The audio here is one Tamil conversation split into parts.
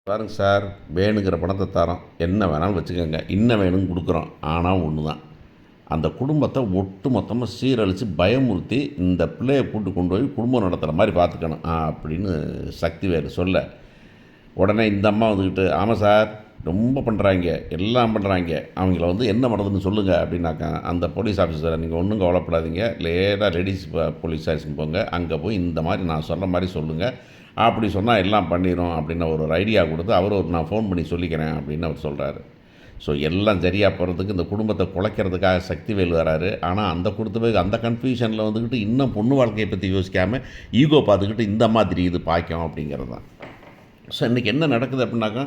பாருங்க சார், வேணுங்கிற பணத்தை தரோம், என்ன வேணாலும் வச்சுக்கோங்க, இன்ன வேணும்னு கொடுக்குறோம். ஆனால் ஒன்று தான், அந்த குடும்பத்தை ஒட்டு மொத்தமாக சீரழித்து பயமுறுத்தி இந்த பிள்ளையை கொண்டு போய் குடும்பம் நடத்துகிற மாதிரி பார்த்துக்கணும் அப்படின்னு சக்திவேல் சொல்ல, உடனே இந்த அம்மா வந்துக்கிட்டு, ஆமாம் சார், ரொம்ப பண்ணுறாங்க, எல்லாம் பண்ணுறாங்க, அவங்கள என்ன பண்ணுறதுன்னு சொல்லுங்கள் அப்படின்னாக்கா, அந்த போலீஸ் ஆஃபீஸரை நீங்கள் ஒன்றும் கவலைப்படாதீங்க, லேடாக லேடிஸ் போலீஸ் ஸ்டேஷன் போங்க, அங்கே போய் இந்த மாதிரி நான் சொல்கிற மாதிரி சொல்லுங்கள், அப்படி சொன்னால் எல்லாம் பண்ணிடும் அப்படின்னு ஒரு ஐடியா கொடுத்து அவர் நான் ஃபோன் பண்ணி சொல்லிக்கிறேன் அப்படின்னு அவர் சொல்கிறாரு. ஸோ எல்லாம் சரியாக போகிறதுக்கு இந்த குடும்பத்தை குலைக்கிறதுக்காக சக்திவேல் வராரு. ஆனால் அந்த கொடுத்து அந்த கன்ஃபியூஷனில் வந்துக்கிட்டு இன்னும் பொண்ணு வாழ்க்கையை பற்றி யோசிக்காமல் ஈகோ பார்த்துக்கிட்டு இந்த மாதிரி இது பாய்க்கும் அப்படிங்கிறது தான். ஸோ இன்றைக்கி என்ன நடக்குது அப்படின்னாக்கா,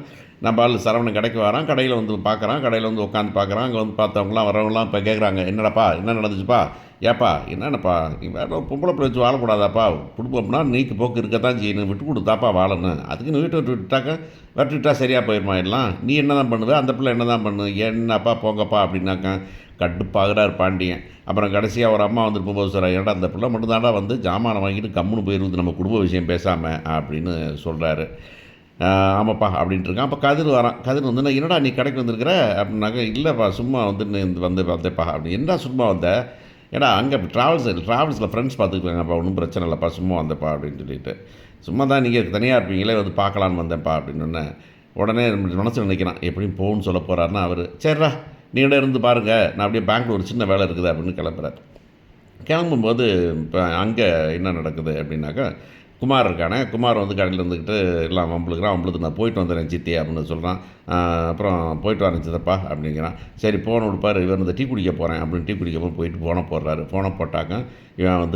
நம்ம ஆள் சரவணன் கடைக்கு வரான், கடையில் பார்க்குறான், கடையில் உட்காந்து பார்க்குறான். அங்கே பார்த்தவங்களாம் வரவங்களாம் இப்போ கேட்குறாங்க, என்னடாப்பா என்ன நடந்துச்சுப்பா, ஏப்பா என்னென்னப்பா நீ வேறு பொம்பளை பிள்ளை வச்சு வாழக்கூடாதாப்பா, குடும்பம்னா நீக்கு போக்கு இருக்கத்தான் செய்யணும், விட்டு கொடுத்தாப்பா வாழணும், அதுக்குன்னு வீட்டை விட்டு விட்டாக்க விட்டுவிட்டா சரியாக போயிடுமா எல்லாம், நீ என்ன தான் பண்ணுவ, அந்த பிள்ளை என்ன தான் பண்ணு, என்னப்பா போங்கப்பா அப்படின்னாக்கா கடுப்பாகிறார் பாண்டியன். அப்புறம் கடைசியாக ஒரு அம்மா போகும்போது சார், ஏன்டா அந்த பிள்ளை மட்டும்தாண்டா ஜாமானை வாங்கிட்டு கம்முன்னு போயிடுவது, நம்ம குடும்ப விஷயம் பேசாமல் அப்படின்னு சொல்கிறாரு. ஆமாப்பா அப்படின்ட்டு இருக்கான். அப்போ கதிர் வரான். கதிர் என்னடா நீ கடைக்கு வந்திருக்கிற அப்படின்னாக்க, இல்லைப்பா சும்மா வந்தேப்பா அப்படி. என்னடா சும்மா வந்த, ஏடா அங்கே ட்ராவல்ஸில் ஃப்ரெண்ட்ஸ் பார்த்துக்குவாங்கப்பா, ஒன்றும் பிரச்சனை இல்லைப்பா, சும்மா வந்தேப்பா அப்படின்னு சொல்லிட்டு, சும்மா தான் நீங்கள் தனியாக இருப்பீங்களே பார்க்கலான்னு வந்தேன்ப்பா அப்படின்னு. உடனே மனசில் நினைக்கிறான், எப்படியும் போகணுன்னு சொல்ல போகிறாருன்னா அவர், சரிடா நீங்களே இருந்து பாருங்கள், நான் அப்படியே பேங்க்கில் ஒரு சின்ன வேலை இருக்குது அப்படின்னு கிளம்புறாரு. கிளம்பும்போது இப்போ அங்கே என்ன நடக்குது அப்படின்னாக்கா, குமார் இருக்கானே, குமார் கடையில் இருந்துக்கிட்டு எல்லாம் வம்பளுக்கு நான் போயிட்டு வந்துடுறேன் சித்தி அப்படின்னு சொல்கிறான். அப்புறம் போயிட்டு வரேன் சித்தப்பா அப்படிங்கிறான். சரி போன விடுப்பார், இவர் டீ குடிக்க போகிறேன் அப்படின்னு டீ குடிக்க போயிட்டு ஃபோனை போடுறாரு. ஃபோனை போட்டாக்க இவன்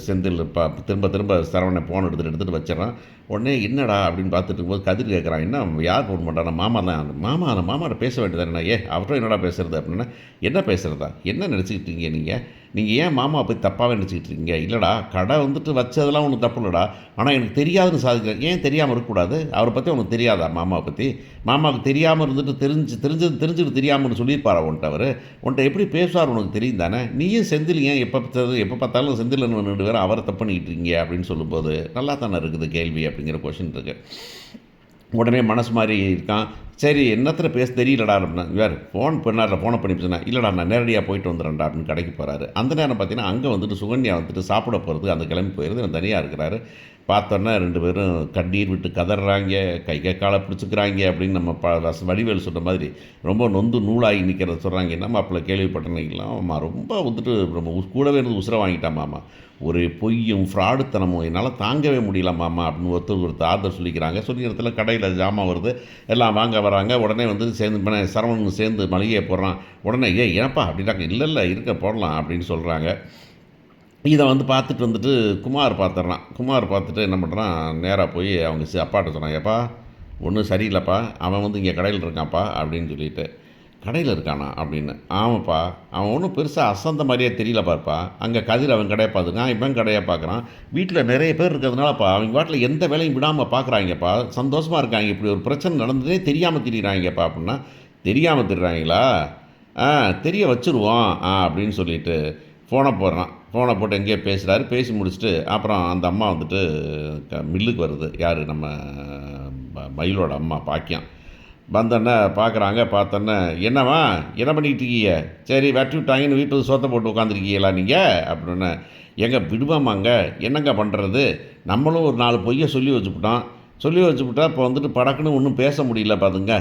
செந்தில் திரும்ப சரவணை ஃபோன் எடுத்துகிட்டு வச்சிடறான். உடனே என்னடா அப்படின்னு பார்த்துட்டு இருக்கும்போது கதிர் கேட்குறான், என்ன யார் ஃபோன் பண்ணுறான், மாமா தான். மாமாட்ட பேச வேண்டியதானே, அவர்கிட்ட என்னடா பேசுகிறது அப்படின்னா, என்ன பேசுகிறதா, என்ன நினச்சிக்கிட்டீங்க நீங்கள் ஏன் மாமாவை போய் தப்பாகவே நினச்சிக்கிட்டு இருக்கீங்க, இல்லைடா கடை வச்சதெல்லாம் ஒன்றும் தப்பு இல்லைடா, ஆனால் எனக்கு தெரியாதுன்னு சாதிக்கிறேன், ஏன் தெரியாமல் இருக்கக்கூடாது, அவரை பற்றி உனக்கு தெரியாதா, மாமாவை பற்றி, மாமாவுக்கு தெரியாமல் இருந்துட்டு தெரிஞ்சுட்டு தெரியாமல்னு சொல்லியிருப்பாரா உன்ட்ட எப்படி பேசுவார் உனக்கு தெரியும் தானே, நீயும் செந்தில் ஏன் எப்போ பார்த்தாலும் செந்தில் ரெண்டு பேரும் அவரை தப்பு பண்ணிக்கிட்டு இருக்கீங்க அப்படின்னு சொல்லும்போது நல்லா தானே இருக்குது கேள்வி அப்படிங்கிற கொஷின் இருக்குது. உடனே மனசு மாதிரி இருக்கான். சரி என்னத்தில் பேச தெரியலடா அப்படின்னா, வேறு ஃபோனை பண்ணி பேசுனா, இல்லைடா நான் நேரடியாக போயிட்டு வந்துடுறேன்டா அப்படின்னு கடைக்கு போகிறாரு. அந்த நேரம் பார்த்தீங்கன்னா அங்கே சுகன்யா சாப்பிட போகிறது, அந்த கிளம்பி போயிடுது, இவன் தனியாக இருக்கிறாரு. பார்த்தோன்னா ரெண்டு பேரும் கண்ணீர் விட்டு கதறாங்க, கை காலை பிடிச்சிக்கிறாங்க அப்படின்னு நம்ம வடிவேல் சொன்ன மாதிரி ரொம்ப நொந்து நூலாகி நிற்கிறத சொல்கிறாங்க. என்ன மாப்பிள்ளை கேள்விப்பட்டனைக்கலாம், ஆமாம் ரொம்ப ரொம்ப கூடவே இருந்து உசுரை வாங்கிட்டான் மாமா, ஒரு பொய்யும் ஃப்ராடுத்தனமும் என்னால் தாங்கவே முடியலாமாம்மா அப்படின்னு ஒருத்தர் ஆறுதல் சொல்லிக்கிறாங்க. சொல்லிக்கிறதுல கடையில் ஜாமான் வருது, எல்லாம் வாங்க வராங்க. உடனே சரவணன் சேர்ந்து மளிகையை போடுறான். உடனே ஏன்ப்பா அப்படின்னாங்க, இல்லை இருக்க போடலாம் அப்படின்னு சொல்கிறாங்க. இதை பார்த்துட்டு குமார் பார்த்துட்றான். குமார் பார்த்துட்டு என்ன பண்ணுறான், நேராக போய் அவங்க அப்பாட்ட சொன்னாங்க, ஏப்பா ஒன்றும் சரியில்லைப்பா, அவன் இங்கே கடையில் இருக்கான்ப்பா அப்படின்னு சொல்லிட்டு. கடையில் இருக்கானா அப்படின்னு. ஆமாப்பா, அவன் ஒன்றும் பெருசாக அசந்த மாதிரியே தெரியலப்பாப்பா, அங்கே கதிர் அவன் கடையை பார்த்துக்கான், இவன் கடையை பார்க்குறான், வீட்டில் நிறைய பேர் இருக்கிறதுனாலப்பா அவங்க வாட்டில் எந்த வேலையும் விடாமல் பார்க்குறாங்கப்பா, சந்தோஷமாக இருக்காங்க, இப்படி ஒரு பிரச்சனை நடந்ததே தெரியாமல் திரிகிறாங்கப்பா அப்படின்னா, தெரியாமல் திரிறாங்களா, தெரிய வச்சுருவோம் அப்படின்னு சொல்லிட்டு ஃபோனை போடுறான். ஃபோனை போட்டு எங்கேயோ பேசுகிறாரு. பேசி முடிச்சுட்டு அப்புறம் அந்த அம்மா மில்லுக்கு வருது. யார், நம்ம மயிலோட அம்மா பாக்கியம். வந்தோடனே பார்க்குறாங்க. பார்த்தோன்னே என்னவா என்ன பண்ணிக்கிட்டு இருக்கீங்க, சரி வெட்டி விட்டாங்கன்னு வீட்டுக்கு சோத்தை போட்டு உட்காந்துருக்கீங்களா நீங்கள் அப்படின்னு. எங்கே விடுவாமாங்க, என்னங்க பண்ணுறது, நம்மளும் ஒரு 4 பொய்யை சொல்லி வச்சுவிட்டா இப்போ படக்குன்னு ஒன்றும் பேச முடியல பாருங்க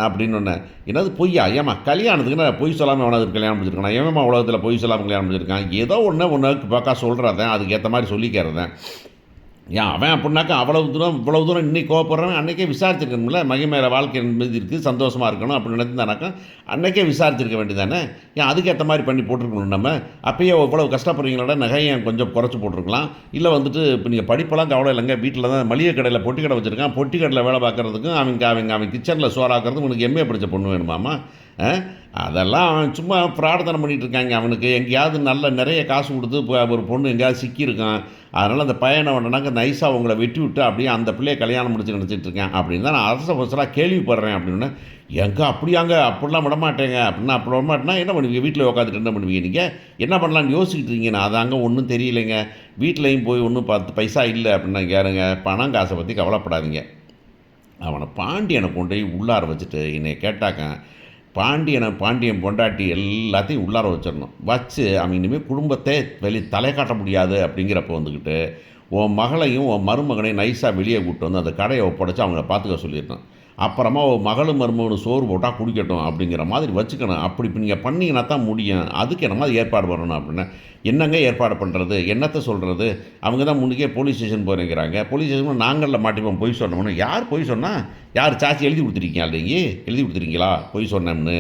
அப்படின்னு ஒன்று. என்னது பொய்யா, ஏமா கல்யாணத்துக்கு நான் பொய் சொல்லாமல் எவனாவது கல்யாணம் முடிச்சிருக்கான், ஏமா உலகத்தில் பொய் சொல்லாமல் கல்யாணம் முடிச்சிருக்கான், ஏதோ ஒன்று பார்க்கா சொல்கிறதேன், அதுக்கேற்ற மாதிரி சொல்லிக்கிறதேன். அவன் அப்படின்னாக்கா இவ்வளவு தூரம் இன்னைக்கு கோவப்படுறவன் அன்றைக்கே விசாரிச்சிருக்கணும்ல, மகிமேல வாழ்க்கை மீது இருக்குது, சந்தோஷமாக இருக்கணும் அப்படின்னு நினைந்தானாக்கா அன்றைக்கே விசாரிச்சிருக்க வேண்டியதானே, அதுக்கேற்ற மாதிரி பண்ணி போட்டிருக்கணும். நம்ம அப்பயே இவ்வளவு கஷ்டப்படுறீங்களோட நகையை கொஞ்சம் குறைச்சி போட்டிருக்கலாம். இல்லை இப்போ நீங்கள் படிப்பெல்லாம் கவலை இல்லைங்க, வீட்டில் தான் மளிகை கடையில் பொட்டி கடை வச்சுருக்கான், பொட்டி கடையில் வேலை பார்க்குறதுக்கும் அவன் கிச்சனில் சோறாக்கிறதுக்கு உனக்கு எம்ஏ படித்த பொண்ணு வேணுமாம்மா, அதெல்லாம் அவன் சும்மா பிரார்த்தனை பண்ணிகிட்டு இருக்காங்க. அவனுக்கு எங்கேயாவது நிறைய காசு கொடுத்து ஒரு பொண்ணு எங்கேயாவது சிக்கியிருக்கான், அதனால் அந்த பையனை வேணுனாக்க நைஸாக உங்களை வெட்டி விட்டு அப்படியே அந்த பிள்ளையை கல்யாணம் முடிச்சு நினச்சிட்டு இருக்கேன் அப்படின்னு தான் நான் அவசரமாக கேள்விப்படுறேன் அப்படின்னு. அப்படிலாம் விடமாட்டேங்க அப்படின்னா, அப்படி விடமாட்டேன்னா என்ன பண்ணுவீங்க, வீட்டில் உட்காந்துட்டு என்ன பண்ணுவீங்க, நீங்கள் என்ன பண்ணலான்னு யோசிக்கிட்டு இருக்கீங்க, அதாங்க ஒன்றும் தெரியலைங்க, வீட்லேயும் போய் ஒன்றும் 10 பைசா இல்லை அப்படின்னா, கேளுங்க, பணம் காசை பற்றி கவலைப்படாதீங்க, அவனை பாண்டியனை கொண்டு போய் உள்ளார வச்சுட்டு என்னை கேட்டாக்க பாண்டியன் பொண்டாட்டி எல்லாத்தையும் உள்ளார வச்சிடணும். வச்சு அவன் இனிமேல் குடும்பத்தை தலை காட்ட முடியாது அப்படிங்கிறப்ப வந்துக்கிட்டு உன் மகளையும் உன் மருமகனையும் நைஸாக வெளியே கூப்பிட்டு வந்து அந்த கடையை ஒப்படைச்சு அவங்கள பார்த்துக்க சொல்லிடணும். அப்புறமா ஒரு மகளும் மருமகனும் சோறு போட்டால் குடிக்கட்டும் அப்படிங்கிற மாதிரி வச்சுக்கணும். அப்படி இப்போ நீங்கள் பண்ணிங்கன்னா தான் முடியும். அதுக்கு என்ன மாதிரி ஏற்பாடு பண்ணணும் அப்படின்னா, என்னங்க ஏற்பாடு பண்ணுறது, என்னத்தை சொல்கிறது? அவங்க தான் முன்னுக்கே போலீஸ் ஸ்டேஷன் போகிறேங்கிறாங்க. போலீஸ் ஸ்டேஷன் நாங்களில் மாட்டிப்போம் பொய் சொன்னோம்னு. யார் பொய் சொன்னால்? யார் சாட்சி எழுதி கொடுத்துருக்கீங்க? இல்லைங்க எழுதி கொடுத்துருக்கீங்களா பொய் சொன்னோம்னு?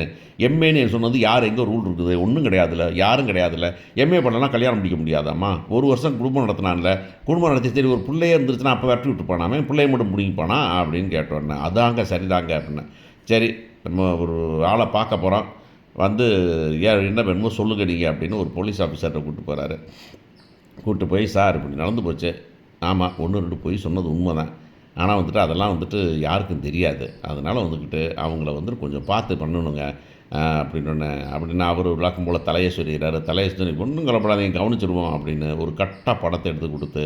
எம்ஏன்னு சொன்னது யார்? எங்கே ரூல் இருக்குது? ஒன்றும் கிடையாதுல்ல, யாரும் கிடையாதுல்ல. எம்ஏ பண்ணலாம் கல்யாணம் முடிக்க முடியாதாம்மா? ஒரு வருஷம் குடும்பம் நடத்தினான்ல, குடும்பம் நடத்தி சரி ஒரு பிள்ளையே இருந்துச்சுன்னா அப்போ வெட்டி விட்டு போனாமே, பிள்ளைய மட்டும் பிடிங்கிப்பானா அப்படின்னு கேட்டோன்னே, அதாங்க சரிதாங்க அப்படின்னா, சரி நம்ம ஒரு ஆளை பார்க்க போகிறோம், வந்து ஏன் என்ன வேணுமோ சொல்லுங்க நீங்கள் அப்படின்னு ஒரு போலீஸ் ஆஃபீஸர்கிட்ட கூப்பிட்டு போகிறாரு. கூப்பிட்டு போய் சார் இப்படி நடந்து போச்சு. ஆமாம் 1 2 பொய் சொன்னது உண்மை தான். ஆனால் வந்துட்டு அதெல்லாம் வந்துட்டு யாருக்கும் தெரியாது. அதனால் வந்துக்கிட்டு அவங்கள வந்துட்டு கொஞ்சம் பார்த்து பண்ணணுங்க அப்படின்னா அவர் விளக்கம் போல் தலையை சொல்லிடுறாரு. தலையை சொல்லி ஒன்றும் கவலைப்படாதீங்க கவனிச்சிருவோம் அப்படின்னு ஒரு கட்டாக படத்தை எடுத்து கொடுத்து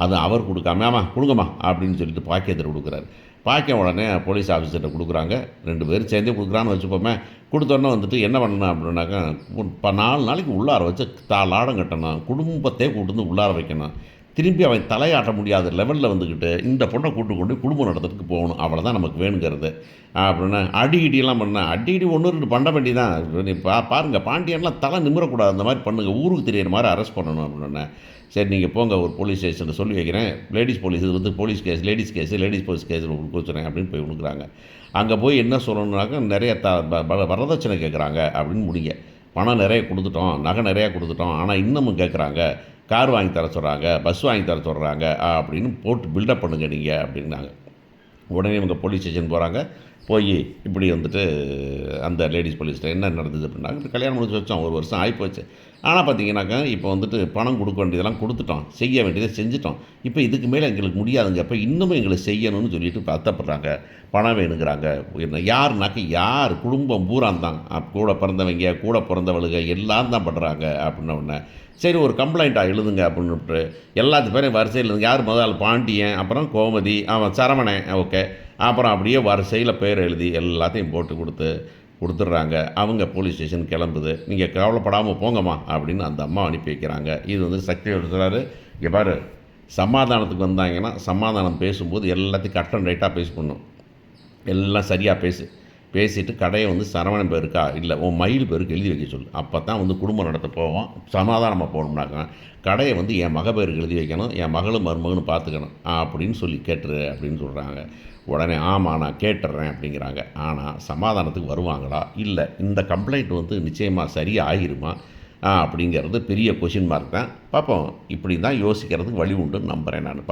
அது அவர் கொடுக்காம ஆமாம் கொடுங்கம்மா அப்படின்னு சொல்லிட்டு பாக்கியத்தில் கொடுக்குறாரு. பாக்கியம் உடனே போலீஸ் ஆஃபீஸர்கிட்ட கொடுக்குறாங்க. 2 பேரும் சேர்ந்தே கொடுக்குறான்னு வச்சுப்போமே. கொடுத்தோன்னே வந்துட்டு என்ன பண்ணணும் அப்படின்னாக்கா 4 நாளைக்கு உள்ளார வச்சு லாடம் கட்டணும். குடும்பத்தையே கூட்டு வந்து உள்ளார வைக்கணும். திரும்பி அவன் தலையாட்ட முடியாத லெவலில் வந்துக்கிட்டு இந்த பொண்ணை கூட்டு கொண்டு குடும்பம் நடத்துறதுக்கு போகணும். அவ்வளோதான் நமக்கு வேணுங்கிறது அப்படின்னா அடிக்கடியெல்லாம் பண்ணேன். அடிக்கடி 1 2 பண்ண வேண்டியதான். நீ பாருங்கள் பாண்டியன்லாம் தலை நிமிரக்கூடாது. அந்த மாதிரி பண்ணுங்கள். ஊருக்கு தெரியிற மாதிரி அரெஸ்ட் பண்ணணும் அப்படின்னே. சரி நீங்கள் போங்க ஒரு போலீஸ் ஸ்டேஷனில் சொல்லி வைக்கிறேன். லேடிஸ் போலீஸ் இது வந்து police case ladies police case கொடுக்குறேன் அப்படின்னு போய் கொடுக்குறாங்க. அங்கே போய் என்ன சொல்லணுன்னாக்கா நிறைய வரதட்சணை கேட்குறாங்க அப்படின்னு முடிங்க. பணம் நிறைய கொடுத்துட்டோம், நகை நிறையா கொடுத்துட்டோம், ஆனால் இன்னமும் கேட்குறாங்க. கார் வாங்கி தர சொல்கிறாங்க, பஸ் வாங்கி தர சொல்கிறாங்க அப்படின்னு போட்டு பில்டப் பண்ணுங்க நீங்கள் அப்படின்னாங்க. உடனே இவங்க போலீஸ் ஸ்டேஷன் போகிறாங்க. போய் இப்படி வந்துட்டு அந்த லேடிஸ் போலீஸில் என்ன நடந்தது அப்படின்னாங்க. கல்யாணம் முடிச்சு வச்சோம், 1 வருஷம் ஆகிப்போச்சு. ஆனால் பார்த்தீங்கன்னாக்கா இப்போ வந்துட்டு பணம் கொடுக்க வேண்டியதெல்லாம் கொடுத்துட்டோம், செய்ய வேண்டியதை செஞ்சுட்டோம். இப்போ இதுக்கு மேலே எங்களுக்கு முடியாதுங்க, அப்போ இன்னமும் எங்களை செய்யணும்னு சொல்லிட்டு வருத்தப்படுறாங்க. பணம் வேணுங்கிறாங்க. யாருனாக்க யார் குடும்பம் பூராந்தான், கூட பிறந்தவங்க கூட பிறந்தவளுங்க எல்லாம் தான் பண்ணுறாங்க அப்படின்ன உடனே சரி ஒரு கம்ப்ளைண்ட்டாக எழுதுங்க அப்படின்னுட்டு எல்லாத்து பேரையும் வரிசையில் எழுதுங்க. யார் முதல் பாண்டியன், அப்புறம் கோமதி, அவன் சரவணன், ஓகே, அப்புறம் அப்படியே வரிசையில் பேர் எழுதி எல்லாத்தையும் போட்டு கொடுத்துட்றாங்க. அவங்க போலீஸ் ஸ்டேஷன் கிளம்புது. நீங்கள் கவலைப்படாமல் போங்கம்மா அப்படின்னு அந்த அம்மா அனுப்பி வைக்கிறாங்க. இது வந்து சக்தி எடுத்துறாரு. இங்கே பாரு, சமாதானத்துக்கு வந்தாங்கன்னா சமாதானம் பேசும்போது எல்லாத்தையும் கட் அண்ட் ரைட்டாக பேசி பண்ணணும். எல்லாம் சரியாக பேசிவிட்டு கடையை வந்து சரவணன் பேருக்கா இல்லை உன் மயில் பேருக்கு எழுதி வைக்க சொல்லு. அப்போ தான் வந்து குடும்பம் நடத்த போவோம். சமாதானமாக போகணும்னாக்கா கடையை வந்து என் மக பேருக்கு எழுதி வைக்கணும், என் மகளும் மருமகனும் பார்த்துக்கணும் அப்படின்னு சொல்லி கேட்டுரு அப்படின்னு சொல்கிறாங்க. உடனே ஆமாம் நான் கேட்டுடுறேன் அப்படிங்கிறாங்க. ஆனால் சமாதானத்துக்கு வருவாங்களா இல்லை இந்த கம்ப்ளைண்ட் வந்து நிச்சயமாக சரியாக ஆகிருமா அப்படிங்கிறது பெரிய கொஷின் மார்க் தான். பார்ப்போம். இப்படி தான் யோசிக்கிறதுக்கு வழி உண்டுன்னு நம்புகிறேன் நான்.